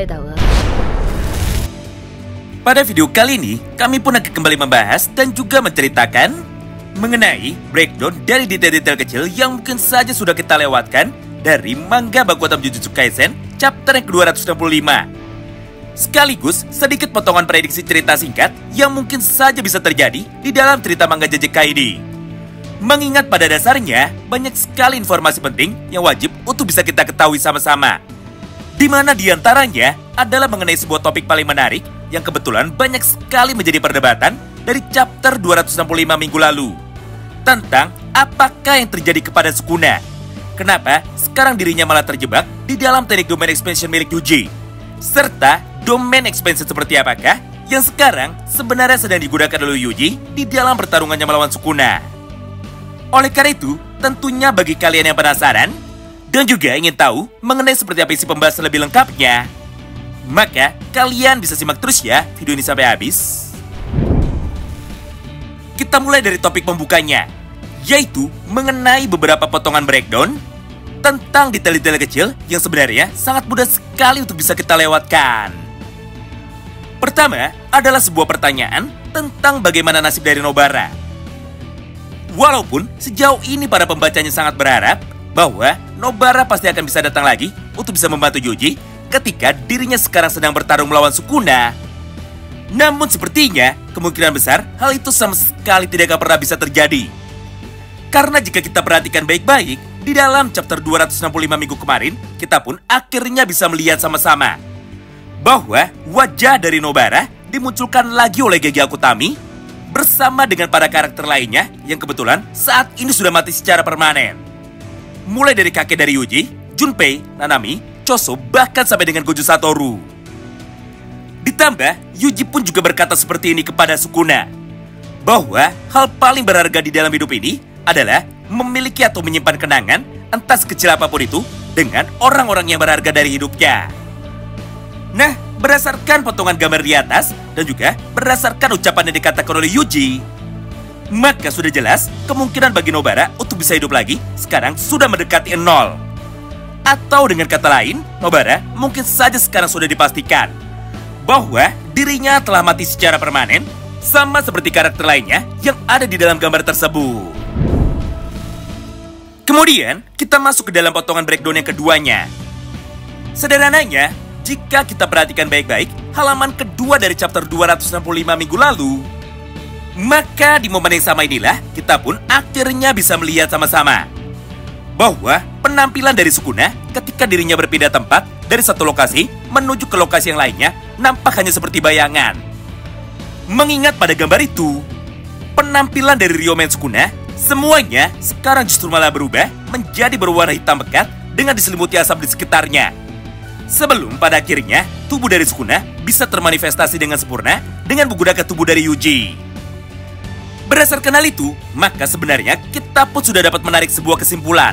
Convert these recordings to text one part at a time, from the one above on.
类的鹅。 Pada video kali ini, kami pun akan kembali membahas dan juga menceritakan mengenai breakdown dari detail-detail kecil yang mungkin saja sudah kita lewatkan dari manga Baku Hantam Jujutsu Kaisen chapter yang ke-265. Sekaligus sedikit potongan prediksi cerita singkat yang mungkin saja bisa terjadi di dalam cerita manga JJK ini. Mengingat pada dasarnya banyak sekali informasi penting yang wajib untuk bisa kita ketahui sama-sama. Di mana diantaranya adalah mengenai sebuah topik paling menarik yang kebetulan banyak sekali menjadi perdebatan dari chapter 265 minggu lalu. Tentang apakah yang terjadi kepada Sukuna. Kenapa sekarang dirinya malah terjebak di dalam teknik domain expansion milik Yuji. Serta domain expansion seperti apakah yang sekarang sebenarnya sedang digunakan oleh Yuji di dalam pertarungannya melawan Sukuna. Oleh karena itu, tentunya bagi kalian yang penasaran dan juga ingin tahu mengenai seperti apa isi pembahasan lebih lengkapnya, maka kalian bisa simak terus ya video ini sampai habis. Kita mulai dari topik pembukanya, yaitu mengenai beberapa potongan breakdown tentang detail-detail kecil yang sebenarnya sangat mudah sekali untuk bisa kita lewatkan. Pertama adalah sebuah pertanyaan tentang bagaimana nasib dari Nobara. Walaupun sejauh ini para pembacanya sangat berharap bahwa Nobara pasti akan bisa datang lagi untuk bisa membantu Yuji ketika dirinya sekarang sedang bertarung melawan Sukuna. Namun sepertinya kemungkinan besar hal itu sama sekali tidak akan pernah bisa terjadi. Karena jika kita perhatikan baik-baik, di dalam chapter 265 minggu kemarin, kita pun akhirnya bisa melihat sama-sama bahwa wajah dari Nobara dimunculkan lagi oleh Gege Akutami bersama dengan para karakter lainnya yang kebetulan saat ini sudah mati secara permanen. Mulai dari kakek dari Yuji, Junpei, Nanami, Choso, bahkan sampai dengan Gojo Satoru. Ditambah, Yuji pun juga berkata seperti ini kepada Sukuna, bahwa hal paling berharga di dalam hidup ini adalah memiliki atau menyimpan kenangan, entah sekecil apapun itu, dengan orang-orang yang berharga dari hidupnya. Nah, berdasarkan potongan gambar di atas, dan juga berdasarkan ucapan yang dikatakan oleh Yuji, maka sudah jelas kemungkinan bagi Nobara untuk bisa hidup lagi sekarang sudah mendekati 0. Atau dengan kata lain, Nobara mungkin saja sekarang sudah dipastikan bahwa dirinya telah mati secara permanen, sama seperti karakter lainnya yang ada di dalam gambar tersebut. Kemudian, kita masuk ke dalam potongan breakdown yang keduanya. Sederhananya, jika kita perhatikan baik-baik halaman kedua dari chapter 265 minggu lalu, maka di momen yang sama inilah kita pun akhirnya bisa melihat sama-sama bahwa penampilan dari Sukuna ketika dirinya berpindah tempat dari satu lokasi menuju ke lokasi yang lainnya nampak hanya seperti bayangan. Mengingat pada gambar itu, penampilan dari Ryomen Sukuna semuanya sekarang justru malah berubah menjadi berwarna hitam pekat dengan diselimuti asap di sekitarnya. Sebelum pada akhirnya tubuh dari Sukuna bisa termanifestasi dengan sempurna dengan menggunakan tubuh dari Yuji. Berdasarkan hal itu, maka sebenarnya kita pun sudah dapat menarik sebuah kesimpulan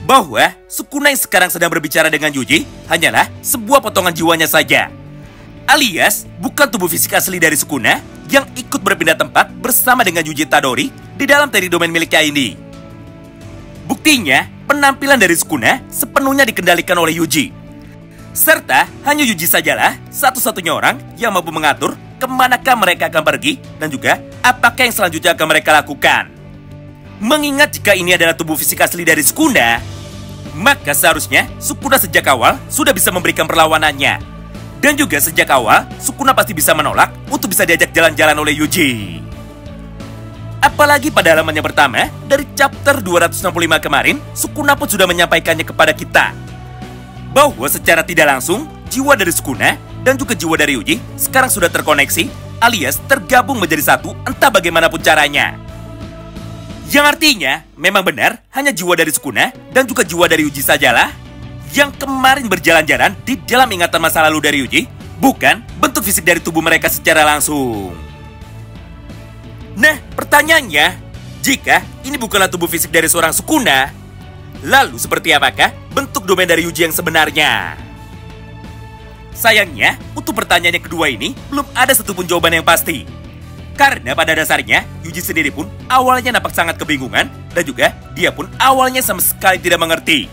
bahwa Sukuna yang sekarang sedang berbicara dengan Yuji hanyalah sebuah potongan jiwanya saja. Alias, bukan tubuh fisik asli dari Sukuna yang ikut berpindah tempat bersama dengan Yuji Tadori di dalam teknik domain miliknya ini. Buktinya, penampilan dari Sukuna sepenuhnya dikendalikan oleh Yuji. Serta hanya Yuji sajalah satu-satunya orang yang mampu mengatur kemanakah mereka akan pergi dan juga apakah yang selanjutnya akan mereka lakukan. Mengingat jika ini adalah tubuh fisik asli dari Sukuna, maka seharusnya Sukuna sejak awal sudah bisa memberikan perlawanannya. Dan juga sejak awal Sukuna pasti bisa menolak untuk bisa diajak jalan-jalan oleh Yuji. Apalagi pada halaman yang pertama dari chapter 265 kemarin, Sukuna pun sudah menyampaikannya kepada kita bahwa secara tidak langsung jiwa dari Sukuna dan juga jiwa dari Yuji sekarang sudah terkoneksi alias tergabung menjadi satu entah bagaimanapun caranya. Yang artinya memang benar hanya jiwa dari Sukuna dan juga jiwa dari Yuji sajalah yang kemarin berjalan-jalan di dalam ingatan masa lalu dari Yuji, bukan bentuk fisik dari tubuh mereka secara langsung. Nah, pertanyaannya, jika ini bukanlah tubuh fisik dari seorang Sukuna, lalu seperti apakah bentuk domain dari Yuji yang sebenarnya? Sayangnya, untuk pertanyaan yang kedua ini belum ada satupun jawaban yang pasti. Karena pada dasarnya, Yuji sendiri pun awalnya nampak sangat kebingungan dan juga dia pun awalnya sama sekali tidak mengerti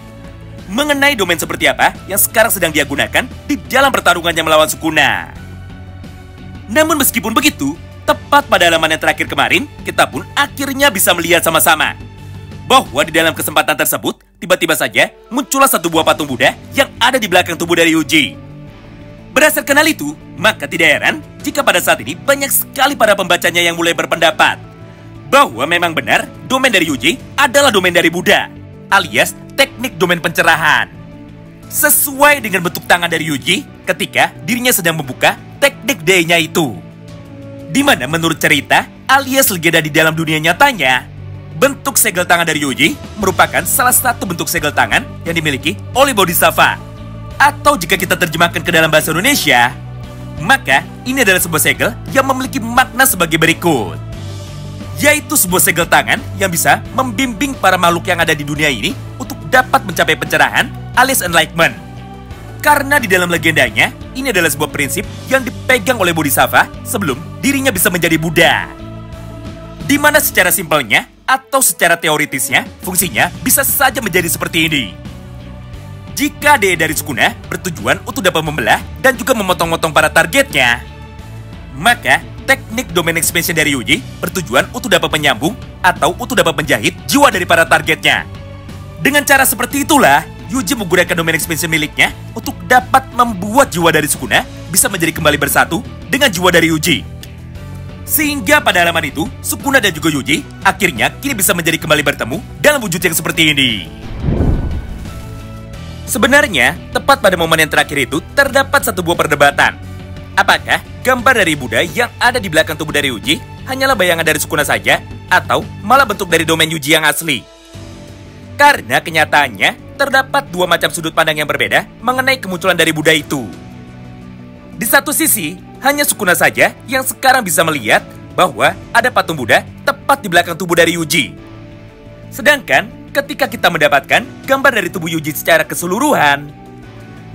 mengenai domain seperti apa yang sekarang sedang dia gunakan di dalam pertarungannya melawan Sukuna. Namun meskipun begitu, tepat pada halaman yang terakhir kemarin, kita pun akhirnya bisa melihat sama-sama bahwa di dalam kesempatan tersebut, tiba-tiba saja muncullah satu buah patung Buddha yang ada di belakang tubuh dari Yuji. Berdasarkan hal itu, maka tidak heran jika pada saat ini banyak sekali para pembacanya yang mulai berpendapat bahwa memang benar domain dari Yuji adalah domain dari Buddha, alias teknik domain pencerahan. Sesuai dengan bentuk tangan dari Yuji ketika dirinya sedang membuka teknik D-nya itu. Di mana menurut cerita alias legenda di dalam dunia nyatanya, bentuk segel tangan dari Yuji merupakan salah satu bentuk segel tangan yang dimiliki oleh Bodhisattva. Atau jika kita terjemahkan ke dalam bahasa Indonesia, maka ini adalah sebuah segel yang memiliki makna sebagai berikut. Yaitu sebuah segel tangan yang bisa membimbing para makhluk yang ada di dunia ini untuk dapat mencapai pencerahan alias enlightenment. Karena di dalam legendanya, ini adalah sebuah prinsip yang dipegang oleh Bodhisattva sebelum dirinya bisa menjadi Buddha. Di mana secara simpelnya atau secara teoritisnya, fungsinya bisa saja menjadi seperti ini. Jika DE dari Sukuna bertujuan untuk dapat membelah dan juga memotong-motong para targetnya, maka teknik domain expansion dari Yuji bertujuan untuk dapat menyambung atau untuk dapat menjahit jiwa dari para targetnya. Dengan cara seperti itulah, Yuji menggunakan domain expansion miliknya untuk dapat membuat jiwa dari Sukuna bisa menjadi kembali bersatu dengan jiwa dari Yuji. Sehingga pada halaman itu, Sukuna dan juga Yuji akhirnya kini bisa menjadi kembali bertemu dalam wujud yang seperti ini. Sebenarnya, tepat pada momen yang terakhir itu terdapat satu buah perdebatan. Apakah gambar dari Buddha yang ada di belakang tubuh dari Yuji hanyalah bayangan dari Sukuna saja atau malah bentuk dari domain Yuji yang asli? Karena kenyataannya, terdapat dua macam sudut pandang yang berbeda mengenai kemunculan dari Buddha itu. Di satu sisi, hanya Sukuna saja yang sekarang bisa melihat bahwa ada patung Buddha tepat di belakang tubuh dari Yuji. Sedangkan, ketika kita mendapatkan gambar dari tubuh Yuji secara keseluruhan,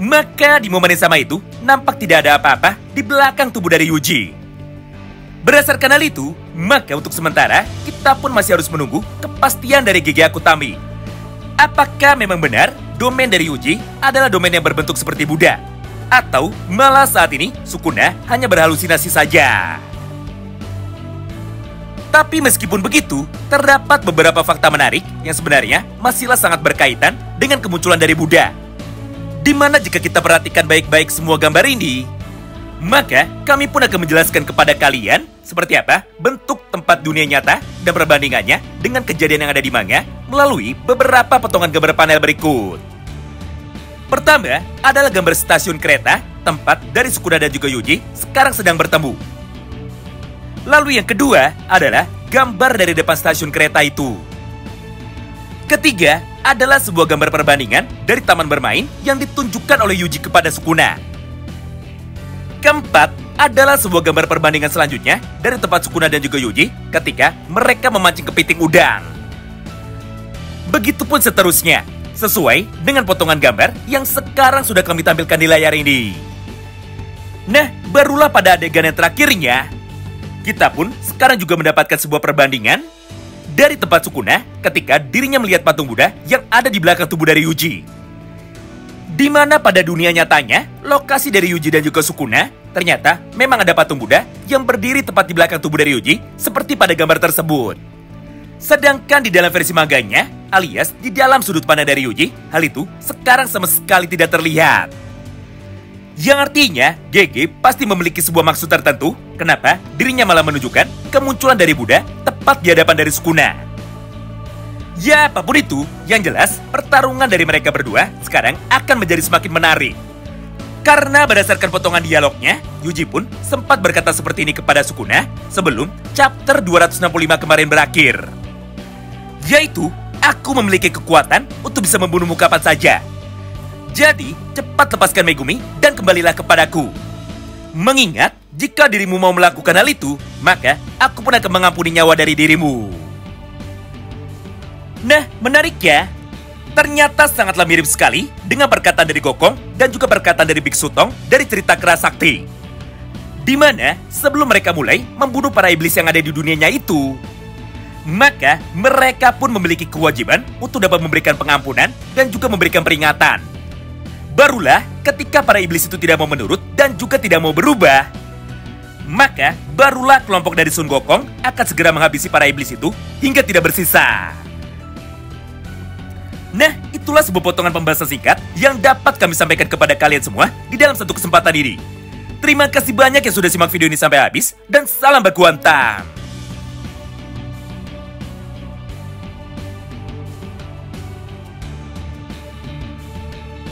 maka di momen yang sama itu, nampak tidak ada apa-apa di belakang tubuh dari Yuji. Berdasarkan hal itu, maka untuk sementara, kita pun masih harus menunggu kepastian dari GG Akutami. Apakah memang benar domain dari Yuji adalah domain yang berbentuk seperti Buddha? Atau malah saat ini Sukuna hanya berhalusinasi saja? Tapi meskipun begitu, terdapat beberapa fakta menarik yang sebenarnya masihlah sangat berkaitan dengan kemunculan dari Buddha. Di mana jika kita perhatikan baik-baik semua gambar ini, maka kami pun akan menjelaskan kepada kalian seperti apa bentuk tempat dunia nyata dan perbandingannya dengan kejadian yang ada di manga melalui beberapa potongan gambar panel berikut. Pertama adalah gambar stasiun kereta tempat dari Sukuna dan juga Yuji sekarang sedang bertemu. Lalu yang kedua adalah gambar dari depan stasiun kereta itu. Ketiga adalah sebuah gambar perbandingan dari taman bermain yang ditunjukkan oleh Yuji kepada Sukuna. Keempat adalah sebuah gambar perbandingan selanjutnya dari tempat Sukuna dan juga Yuji ketika mereka memancing kepiting udang. Begitupun seterusnya, sesuai dengan potongan gambar yang sekarang sudah kami tampilkan di layar ini. Nah, barulah pada adegan yang terakhirnya, kita pun sekarang juga mendapatkan sebuah perbandingan dari tempat Sukuna ketika dirinya melihat patung Buddha yang ada di belakang tubuh dari Yuji. Di mana pada dunia nyatanya, lokasi dari Yuji dan juga Sukuna, ternyata memang ada patung Buddha yang berdiri tepat di belakang tubuh dari Yuji seperti pada gambar tersebut. Sedangkan di dalam versi manganya, alias di dalam sudut pandang dari Yuji, hal itu sekarang sama sekali tidak terlihat. Yang artinya, GG pasti memiliki sebuah maksud tertentu kenapa dirinya malah menunjukkan kemunculan dari Buddha tepat di hadapan dari Sukuna. Ya, apapun itu, yang jelas pertarungan dari mereka berdua sekarang akan menjadi semakin menarik. Karena berdasarkan potongan dialognya, Yuji pun sempat berkata seperti ini kepada Sukuna sebelum chapter 265 kemarin berakhir. Yaitu, aku memiliki kekuatan untuk bisa membunuhmu kapan saja. Jadi, cepat lepaskan Megumi dan kembalilah kepadaku. Mengingat, jika dirimu mau melakukan hal itu, maka aku pun akan mengampuni nyawa dari dirimu. Nah, menarik ya? Ternyata sangatlah mirip sekali dengan perkataan dari Gokong dan juga perkataan dari Biksu Tong dari cerita Keras Sakti. Di mana sebelum mereka mulai membunuh para iblis yang ada di dunianya itu, maka mereka pun memiliki kewajiban untuk dapat memberikan pengampunan dan juga memberikan peringatan. Barulah ketika para iblis itu tidak mau menurut dan juga tidak mau berubah, maka barulah kelompok dari Sun Gokong akan segera menghabisi para iblis itu hingga tidak bersisa. Nah, itulah sebuah potongan pembahasan singkat yang dapat kami sampaikan kepada kalian semua di dalam satu kesempatan ini. Terima kasih banyak yang sudah simak video ini sampai habis, dan salam baku hantam.